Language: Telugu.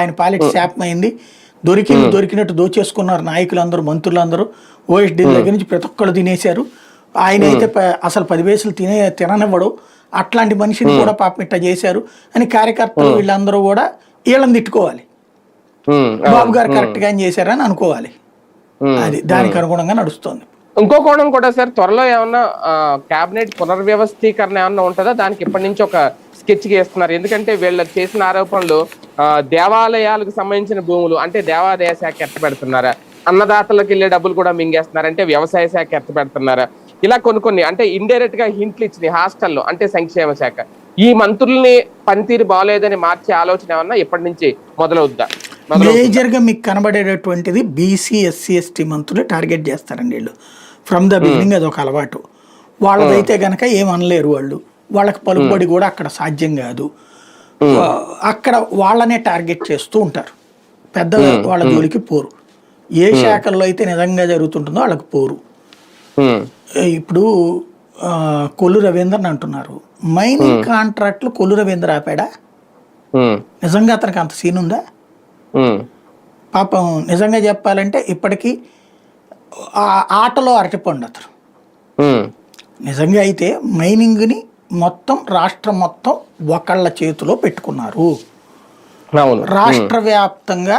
ఆయన పాలిట శాపమైంది. దొరికినట్టు దోచేసుకున్నారు నాయకులందరూ, మంత్రులందరూ. ఓఎస్డీ దగ్గర నుంచి ప్రతి ఒక్కళ్ళు తినేశారు. ఆయన అయితే అసలు 10 పైసలు తిననివ్వడు. అట్లాంటి మనిషిని కూడా పాపం ఇట్లా చేశారు అని కార్యకర్తలు వీళ్ళందరూ కూడా వీళ్ళని తిట్టుకోవాలి. బాబు గారు కరెక్ట్ గా చేశారని అనుకోవాలి. అది దానికి అనుగుణంగా నడుస్తుంది. ఇంకో కోణం కూడా సార్, త్వరలో ఏమన్నా కేబినెట్ పునర్వ్యవస్థీకరణ ఏమన్నా ఉంటుందా? దానికి ఇప్పటి నుంచి ఒక స్కెచ్ చేస్తున్నారు. ఎందుకంటే వీళ్ళు చేసిన ఆరోపణలు దేవాలయాలకు సంబంధించిన భూములు అంటే దేవాదాయ శాఖ ఎత్తపెడుతున్నారా, అన్నదాతలకు వెళ్ళే డబ్బులు కూడా మింగేస్తున్నారు అంటే వ్యవసాయ శాఖ ఎత్తపెడుతున్నారా, ఇలా కొన్ని అంటే ఇండైరెక్ట్ గా హింట్లు ఇచ్చింది హాస్టల్లో అంటే సంక్షేమ శాఖ. ఈ మంత్రుల్ని పనితీరు బాగోలేదని మార్చే ఆలోచన ఏమన్నా ఇప్పటి నుంచి మొదలవుద్దా? మేజర్ గా మీకు కనబడేటటువంటిది బీసీ ఎస్సీ ఎస్టీ మంత్రులు టార్గెట్ చేస్తారండి వీళ్ళు. ఫ్రమ్ ద బిగినింగ్ అది ఒక అలవాటు. వాళ్ళదైతే గనక ఏమనలేరు వాళ్ళు. వాళ్ళకి పలుకుబడి కూడా అక్కడ సాధ్యం కాదు. అక్కడ వాళ్ళనే టార్గెట్ చేస్తూ ఉంటారు. పెద్ద వాళ్ళ జోలికి పోరు. ఏ శాఖల్లో అయితే నిజంగా జరుగుతుంటుందో వాళ్ళకి పోరు. ఇప్పుడు కొల్లు రవీంద్రని అంటున్నారు. మైనింగ్ కాంట్రాక్ట్లు కొల్లు రవీంద్ర ఆపాడా? నిజంగా అతనికి అంత సీన్ ఉందా? పాపం నిజంగా చెప్పాలంటే ఇప్పటికీ ఆటలో అరటిపండు అతను. నిజంగా అయితే మైనింగ్ని మొత్తం రాష్ట్రం మొత్తం ఒకళ్ళ చేతిలో పెట్టుకున్నారు. రాష్ట్ర వ్యాప్తంగా